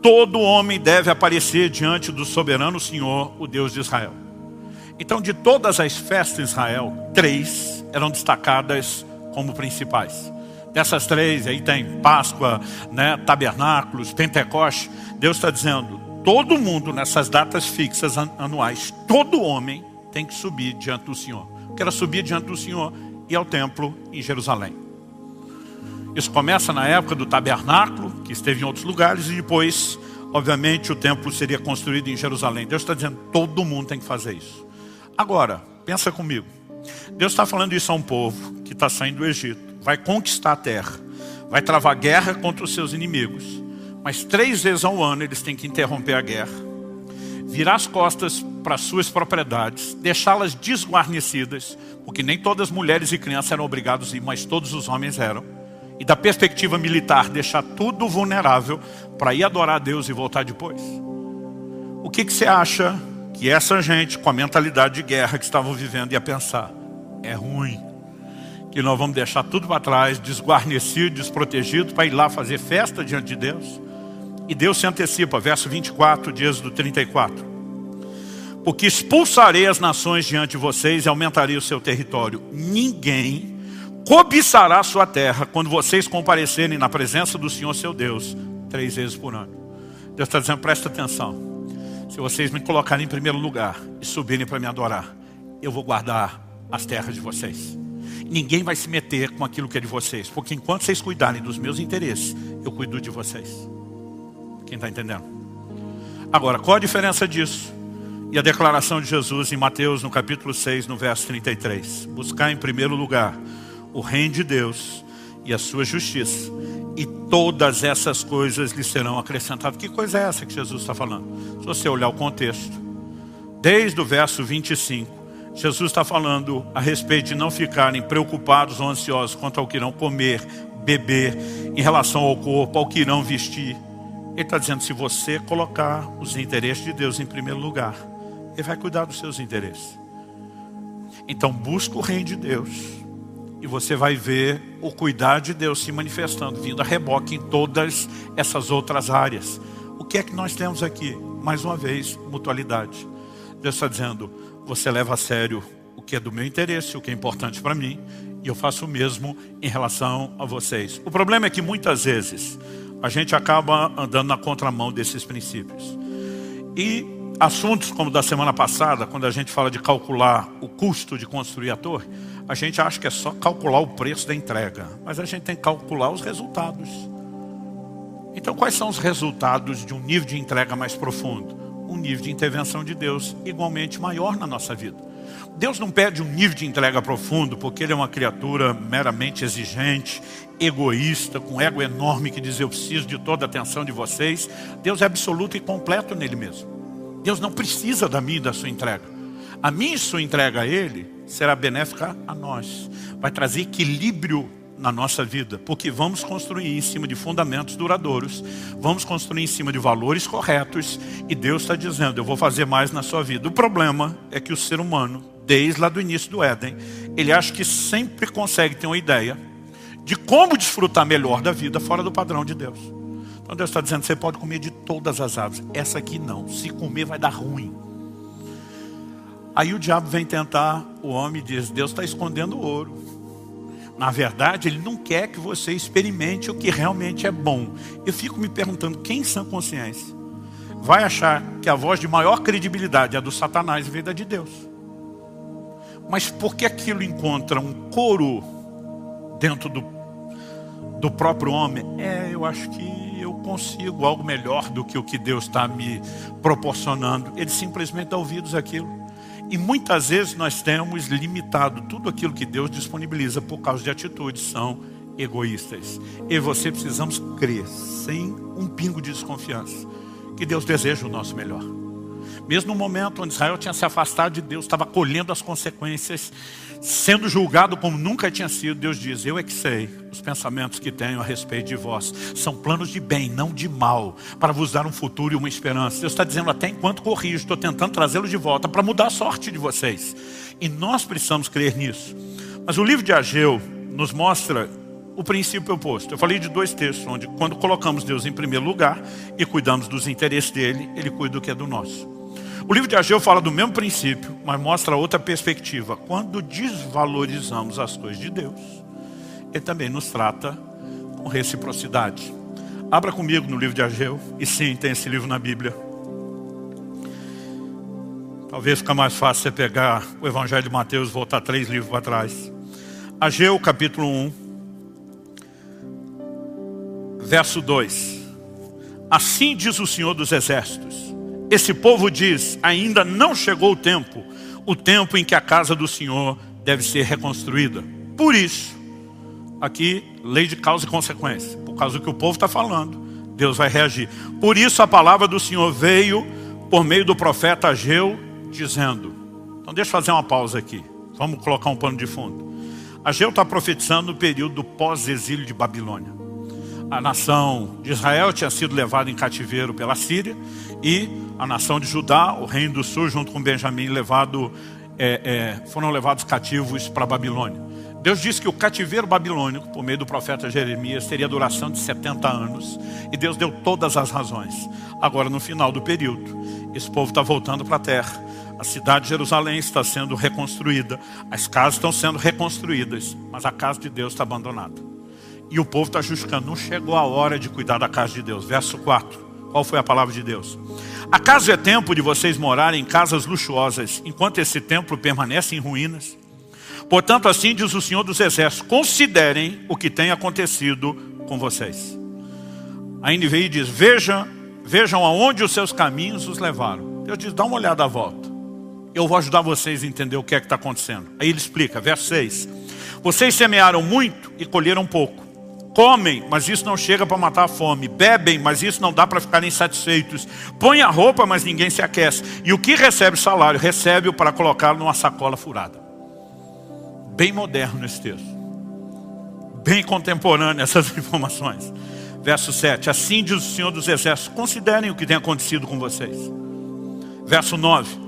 todo homem deve aparecer diante do soberano Senhor, o Deus de Israel. Então, de todas as festas de Israel, 3 eram destacadas como principais. Dessas 3, aí tem Páscoa, Tabernáculos, Pentecoste. Deus está dizendo, todo mundo nessas datas fixas anuais, todo homem tem que subir diante do Senhor. Quero subir diante do Senhor e ao templo em Jerusalém. Isso começa na época do tabernáculo, que esteve em outros lugares, e depois, obviamente, o templo seria construído em Jerusalém. Deus está dizendo, todo mundo tem que fazer isso. Agora, pensa comigo. Deus está falando isso a um povo que está saindo do Egito. Vai conquistar a terra. Vai travar guerra contra os seus inimigos. Mas 3 vezes ao ano eles têm que interromper a guerra. Virar as costas para as suas propriedades. Deixá-las desguarnecidas. Porque nem todas as mulheres e crianças eram obrigadas a ir, mas todos os homens eram. E da perspectiva militar, deixar tudo vulnerável para ir adorar a Deus e voltar depois. O que você acha que essa gente, com a mentalidade de guerra que estavam vivendo, ia pensar? É ruim. Que nós vamos deixar tudo para trás, desguarnecido, desprotegido, para ir lá fazer festa diante de Deus? E Deus se antecipa, verso 24 de Êxodo 34. Porque expulsarei as nações diante de vocês e aumentarei o seu território. Ninguém cobiçará a sua terra quando vocês comparecerem na presença do Senhor seu Deus 3 vezes por ano. Deus está dizendo, presta atenção. Se vocês me colocarem em primeiro lugar e subirem para me adorar, eu vou guardar as terras de vocês. Ninguém vai se meter com aquilo que é de vocês, porque enquanto vocês cuidarem dos meus interesses, eu cuido de vocês. Quem está entendendo? Agora, qual a diferença disso? E a declaração de Jesus em Mateus, no capítulo 6, no verso 33. Buscar em primeiro lugar o reino de Deus e a sua justiça, e todas essas coisas lhe serão acrescentadas. Que coisa é essa que Jesus está falando? Se você olhar o contexto, desde o verso 25, Jesus está falando a respeito de não ficarem preocupados ou ansiosos quanto ao que irão comer, beber, em relação ao corpo, ao que irão vestir. Ele está dizendo, se você colocar os interesses de Deus em primeiro lugar, Ele vai cuidar dos seus interesses. Então busca o reino de Deus. E você vai ver o cuidado de Deus se manifestando, vindo a reboque em todas essas outras áreas. O que é que nós temos aqui? Mais uma vez, mutualidade. Deus está dizendo, você leva a sério o que é do meu interesse, o que é importante para mim, e eu faço o mesmo em relação a vocês. O problema é que muitas vezes a gente acaba andando na contramão desses princípios. E assuntos como da semana passada, quando a gente fala de calcular o custo de construir a torre, a gente acha que é só calcular o preço da entrega, mas a gente tem que calcular os resultados. Então, quais são os resultados de um nível de entrega mais profundo? Um nível de intervenção de Deus igualmente maior na nossa vida. Deus não pede um nível de entrega profundo porque Ele é uma criatura meramente exigente, egoísta, com ego enorme que diz, eu preciso de toda a atenção de vocês. Deus é absoluto e completo nele mesmo. Deus não precisa da minha e da sua entrega. A minha e sua entrega a Ele será benéfica a nós. Vai trazer equilíbrio na nossa vida, porque vamos construir em cima de fundamentos duradouros, vamos construir em cima de valores corretos, e Deus está dizendo, eu vou fazer mais na sua vida. O problema é que o ser humano, desde lá do início do Éden, ele acha que sempre consegue ter uma ideia de como desfrutar melhor da vida fora do padrão de Deus. Então Deus está dizendo, você pode comer de todas as árvores. Essa aqui não, se comer vai dar ruim. Aí o diabo vem tentar o homem e diz, Deus está escondendo o ouro. Na verdade, Ele não quer que você experimente o que realmente é bom. Eu fico me perguntando, quem em sã consciência vai achar que a voz de maior credibilidade é a do Satanás em vez da de Deus? Mas por que aquilo encontra um coro dentro do próprio homem? Eu acho que eu consigo algo melhor do que o que Deus está me proporcionando. Ele simplesmente dá ouvidos àquilo. E muitas vezes nós temos limitado tudo aquilo que Deus disponibiliza por causa de atitudes são egoístas. Eu e você precisamos crer, sem um pingo de desconfiança, que Deus deseja o nosso melhor. Mesmo no momento onde Israel tinha se afastado de Deus, estava colhendo as consequências, sendo julgado como nunca tinha sido, Deus diz, eu é que sei os pensamentos que tenho a respeito de vós. São planos de bem, não de mal, para vos dar um futuro e uma esperança. Deus está dizendo, até enquanto corrijo, estou tentando trazê-lo de volta para mudar a sorte de vocês. E nós precisamos crer nisso. Mas o livro de Ageu nos mostra o princípio oposto. Eu falei de 2 textos, onde quando colocamos Deus em primeiro lugar e cuidamos dos interesses dele, Ele cuida do que é do nosso. O livro de Ageu fala do mesmo princípio, mas mostra outra perspectiva. Quando desvalorizamos as coisas de Deus, Ele também nos trata com reciprocidade. Abra comigo no livro de Ageu, e sim, tem esse livro na Bíblia. Talvez fica mais fácil você pegar o Evangelho de Mateus e voltar 3 livros para trás. Ageu, capítulo 1, verso 2. Assim diz o Senhor dos Exércitos. Esse povo diz, ainda não chegou o tempo em que a casa do Senhor deve ser reconstruída. Por isso, aqui, lei de causa e consequência. Por causa do que o povo está falando, Deus vai reagir. Por isso a palavra do Senhor veio por meio do profeta Ageu, dizendo. Então deixa eu fazer uma pausa aqui. Vamos colocar um pano de fundo. Ageu está profetizando no período do pós-exílio de Babilônia. A nação de Israel tinha sido levada em cativeiro pela Síria e a nação de Judá, o reino do sul, junto com Benjamim, foram levados cativos para a Babilônia. Deus disse que o cativeiro babilônico, por meio do profeta Jeremias, teria duração de 70 anos. E Deus deu todas as razões. Agora, no final do período, esse povo está voltando para a terra. A cidade de Jerusalém está sendo reconstruída. As casas estão sendo reconstruídas. Mas a casa de Deus está abandonada. E o povo está justificando. Não chegou a hora de cuidar da casa de Deus. Verso 4. Qual foi a palavra de Deus? Acaso é tempo de vocês morarem em casas luxuosas, enquanto esse templo permanece em ruínas? Portanto, assim diz o Senhor dos Exércitos, considerem o que tem acontecido com vocês. A NVI diz, vejam aonde os seus caminhos os levaram. Deus diz, dá uma olhada à volta. Eu vou ajudar vocês a entender o que é que está acontecendo. Aí ele explica, verso 6. Vocês semearam muito e colheram pouco. Comem, mas isso não chega para matar a fome. Bebem, mas isso não dá para ficarem satisfeitos. Põem a roupa, mas ninguém se aquece. E o que recebe salário, recebe-o para colocá-lo numa sacola furada. Bem moderno esse texto. Bem contemporâneo essas informações. Verso 7. Assim diz o Senhor dos Exércitos, considerem o que tem acontecido com vocês. Verso 9.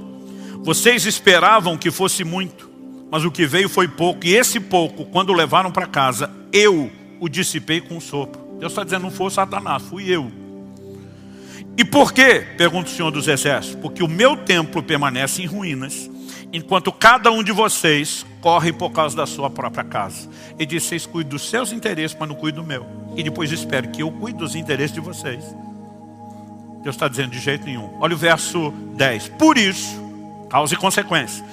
Vocês esperavam que fosse muito, mas o que veio foi pouco. E esse pouco, quando o levaram para casa, eu o dissipei com um sopro. Deus está dizendo, não foi Satanás, fui eu. E por quê? Pergunta o Senhor dos Exércitos. Porque o meu templo permanece em ruínas, enquanto cada um de vocês corre por causa da sua própria casa. Ele diz, vocês cuidam dos seus interesses, mas não cuidam do meu. E depois espero que eu cuide dos interesses de vocês. Deus está dizendo, de jeito nenhum. Olha o verso 10. Por isso, causa e consequência.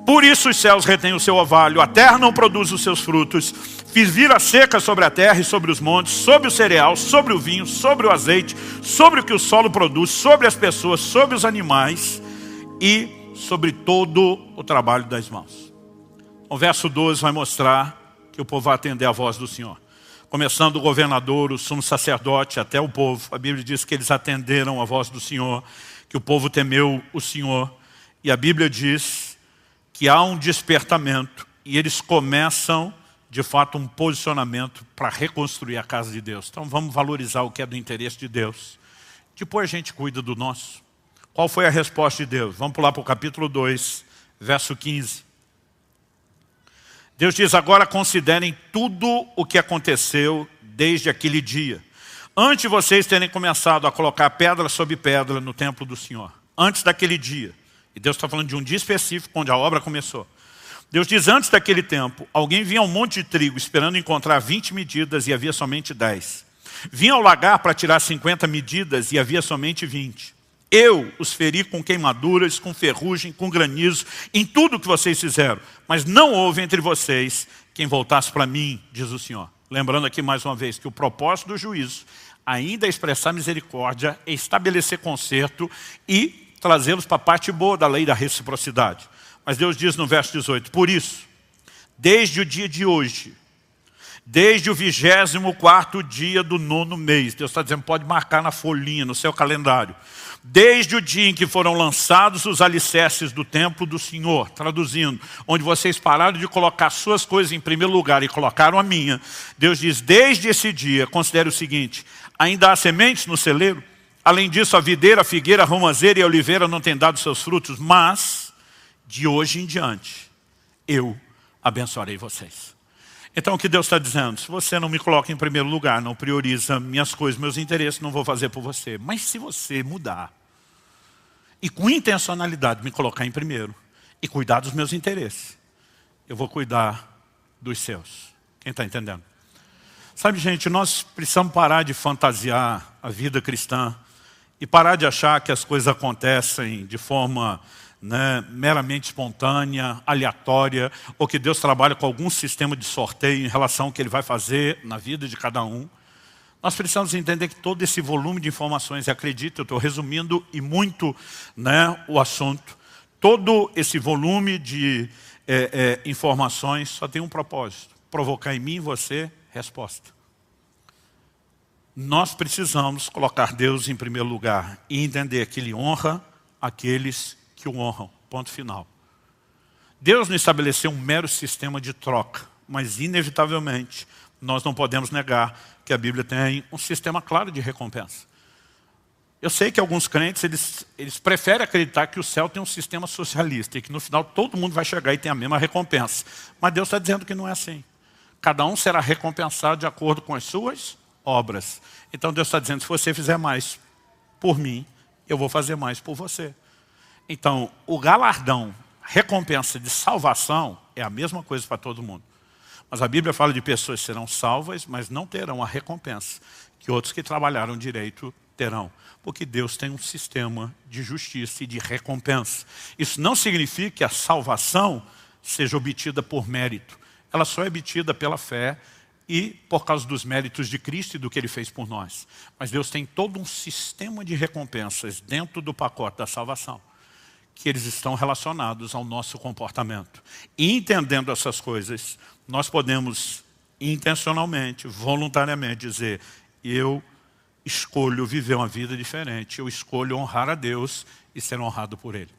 Por isso os céus retêm o seu orvalho, a terra não produz os seus frutos. Fiz vir a seca sobre a terra e sobre os montes, sobre o cereal, sobre o vinho, sobre o azeite, sobre o que o solo produz, sobre as pessoas, sobre os animais e sobre todo o trabalho das mãos. O verso 12 vai mostrar que o povo vai atender a voz do Senhor. Começando o governador, o sumo sacerdote, até o povo. A Bíblia diz que eles atenderam a voz do Senhor, que o povo temeu o Senhor. E a Bíblia diz que há um despertamento e eles começam, de fato, um posicionamento para reconstruir a casa de Deus. Então vamos valorizar o que é do interesse de Deus. Depois a gente cuida do nosso. Qual foi a resposta de Deus? Vamos pular para o capítulo 2, verso 15. Deus diz, agora considerem tudo o que aconteceu desde aquele dia. Antes de vocês terem começado a colocar pedra sobre pedra no templo do Senhor, antes daquele dia, e Deus está falando de um dia específico onde a obra começou. Deus diz, antes daquele tempo, alguém vinha a um monte de trigo esperando encontrar 20 medidas e havia somente 10. Vinha ao lagar para tirar 50 medidas e havia somente 20. Eu os feri com queimaduras, com ferrugem, com granizo, em tudo o que vocês fizeram. Mas não houve entre vocês quem voltasse para mim, diz o Senhor. Lembrando aqui mais uma vez que o propósito do juízo ainda é expressar misericórdia, é estabelecer conserto e trazê-los para a parte boa da lei da reciprocidade. Mas Deus diz no verso 18, por isso, desde o dia de hoje, desde o 24º dia do 9º mês, Deus está dizendo, pode marcar na folhinha, no seu calendário, desde o dia em que foram lançados os alicerces do templo do Senhor, traduzindo, onde vocês pararam de colocar suas coisas em primeiro lugar e colocaram a minha, Deus diz, desde esse dia, considere o seguinte, ainda há sementes no celeiro? Além disso, a videira, a figueira, a romazeira e a oliveira não têm dado seus frutos, mas de hoje em diante, eu abençoarei vocês. Então o que Deus está dizendo? Se você não me coloca em primeiro lugar, não prioriza minhas coisas, meus interesses, não vou fazer por você. Mas se você mudar, e com intencionalidade me colocar em primeiro, e cuidar dos meus interesses, eu vou cuidar dos seus. Quem está entendendo? Sabe, gente, nós precisamos parar de fantasiar a vida cristã e parar de achar que as coisas acontecem de forma meramente espontânea, aleatória, ou que Deus trabalha com algum sistema de sorteio em relação ao que Ele vai fazer na vida de cada um. Nós precisamos entender que todo esse volume de informações, e acredito, eu estou resumindo e muito o assunto, todo esse volume de informações só tem um propósito, provocar em mim e você resposta. Nós precisamos colocar Deus em primeiro lugar e entender que Ele honra aqueles que o honram, ponto final. Deus não estabeleceu um mero sistema de troca, mas inevitavelmente nós não podemos negar que a Bíblia tem um sistema claro de recompensa. Eu sei que alguns crentes, eles preferem acreditar que o céu tem um sistema socialista e que no final todo mundo vai chegar e tem a mesma recompensa. Mas Deus está dizendo que não é assim. Cada um será recompensado de acordo com as suas obras. Então Deus está dizendo, se você fizer mais por mim, eu vou fazer mais por você. Então, o galardão, recompensa de salvação, é a mesma coisa para todo mundo. Mas a Bíblia fala de pessoas que serão salvas, mas não terão a recompensa que outros que trabalharam direito terão. Porque Deus tem um sistema de justiça e de recompensa. Isso não significa que a salvação seja obtida por mérito. Ela só é obtida pela fé e por causa dos méritos de Cristo e do que Ele fez por nós. Mas Deus tem todo um sistema de recompensas dentro do pacote da salvação, que eles estão relacionados ao nosso comportamento. E entendendo essas coisas, nós podemos intencionalmente, voluntariamente dizer, eu escolho viver uma vida diferente, eu escolho honrar a Deus e ser honrado por Ele.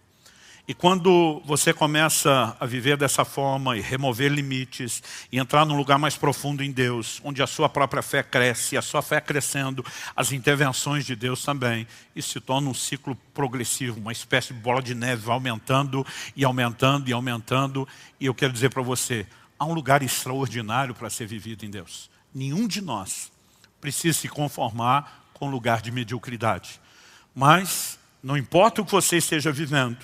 E quando você começa a viver dessa forma e remover limites e entrar num lugar mais profundo em Deus, onde a sua própria fé cresce, e a sua fé crescendo, as intervenções de Deus também, isso se torna um ciclo progressivo, uma espécie de bola de neve, vai aumentando e aumentando e aumentando. E eu quero dizer para você, há um lugar extraordinário para ser vivido em Deus. Nenhum de nós precisa se conformar com um lugar de mediocridade. Mas, não importa o que você esteja vivendo,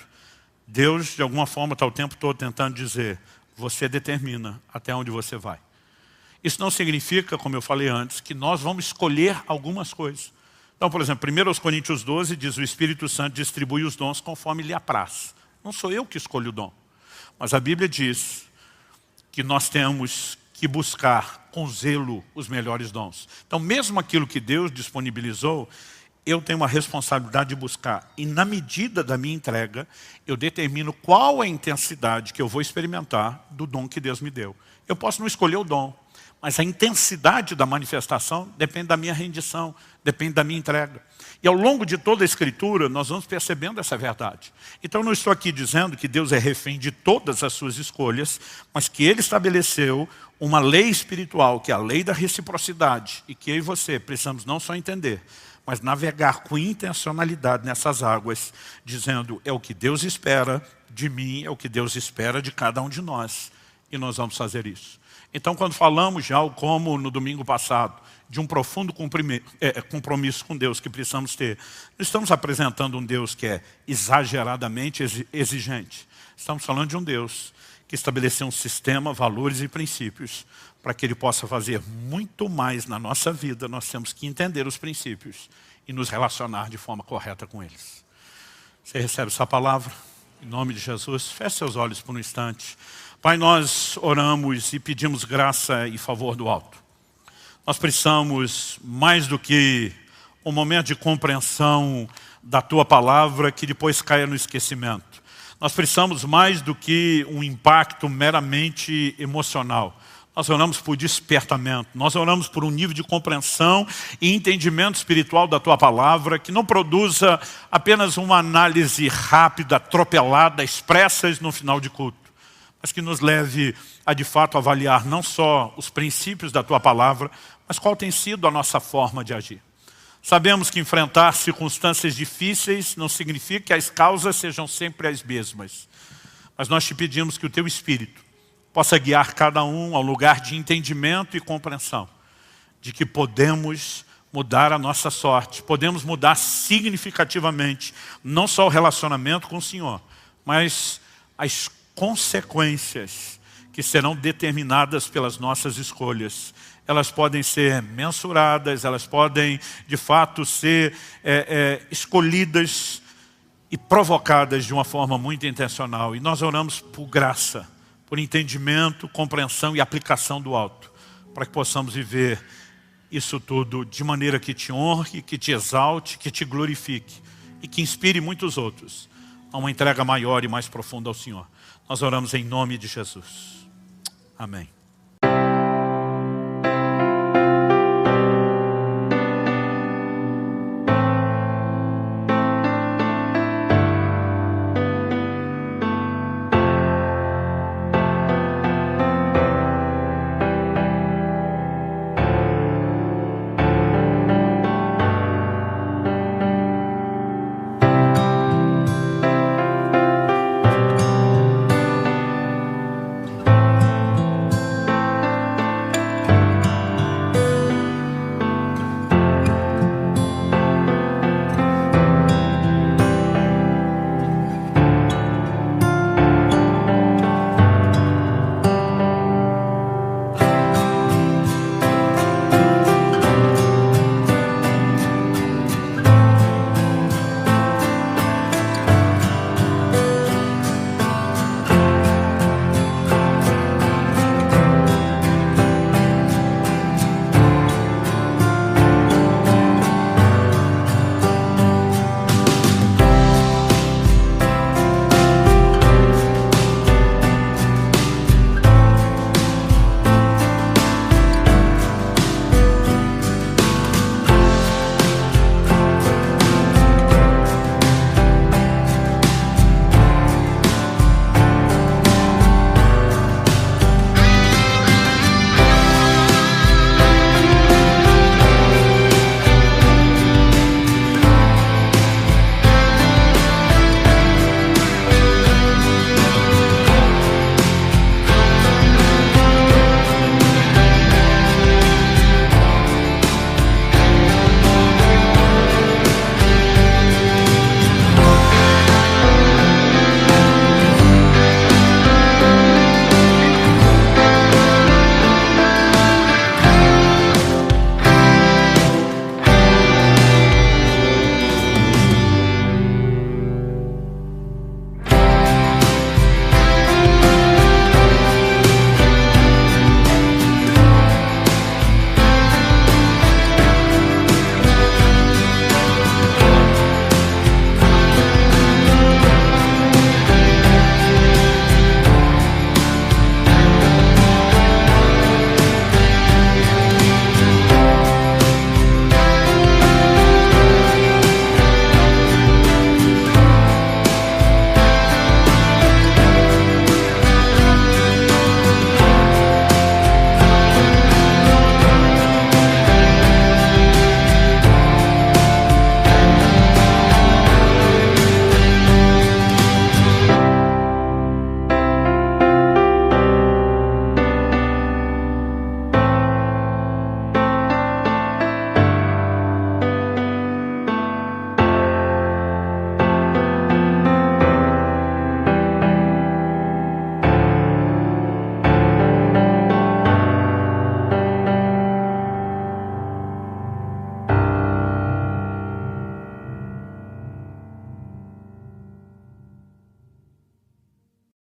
Deus, de alguma forma, está o tempo todo tentando dizer, você determina até onde você vai. Isso não significa, como eu falei antes, que nós vamos escolher algumas coisas. Então, por exemplo, 1 Coríntios 12 diz, o Espírito Santo distribui os dons conforme lhe apraz. Não sou eu que escolho o dom. Mas a Bíblia diz que nós temos que buscar com zelo os melhores dons. Então, mesmo aquilo que Deus disponibilizou, eu tenho uma responsabilidade de buscar. E na medida da minha entrega, eu determino qual a intensidade que eu vou experimentar do dom que Deus me deu. Eu posso não escolher o dom, mas a intensidade da manifestação depende da minha rendição, depende da minha entrega. E ao longo de toda a Escritura, nós vamos percebendo essa verdade. Então, não estou aqui dizendo que Deus é refém de todas as suas escolhas, mas que Ele estabeleceu uma lei espiritual, que é a lei da reciprocidade, e que eu e você precisamos não só entender, mas navegar com intencionalidade nessas águas, dizendo, é o que Deus espera de mim, é o que Deus espera de cada um de nós. e nós vamos fazer isso. Então, quando falamos já, como no domingo passado, de um profundo compromisso com Deus que precisamos ter, não estamos apresentando um Deus que é exageradamente exigente. Estamos falando de um Deus que estabeleceu um sistema, valores e princípios. Para que Ele possa fazer muito mais na nossa vida, nós temos que entender os princípios e nos relacionar de forma correta com eles. Você recebe essa palavra? Em nome de Jesus, feche seus olhos por um instante. Pai, nós oramos e pedimos graça e favor do alto. Nós precisamos, mais do que um momento de compreensão da Tua palavra que depois caia no esquecimento. Nós precisamos mais do que um impacto meramente emocional. Nós oramos por despertamento, nós oramos por um nível de compreensão e entendimento espiritual da Tua palavra que não produza apenas uma análise rápida, atropelada, expressas no final de culto, mas que nos leve a de fato avaliar não só os princípios da Tua palavra, mas qual tem sido a nossa forma de agir. Sabemos que enfrentar circunstâncias difíceis não significa que as causas sejam sempre as mesmas, mas nós te pedimos que o Teu Espírito possa guiar cada um ao lugar de entendimento e compreensão, de que podemos mudar a nossa sorte, podemos mudar significativamente, não só o relacionamento com o Senhor, mas as consequências que serão determinadas pelas nossas escolhas. Elas podem ser mensuradas, elas podem de fato ser escolhidas e provocadas de uma forma muito intencional. E nós oramos por graça, por entendimento, compreensão e aplicação do alto, para que possamos viver isso tudo de maneira que te honre, que te exalte, que te glorifique e que inspire muitos outros a uma entrega maior e mais profunda ao Senhor. Nós oramos em nome de Jesus. Amém.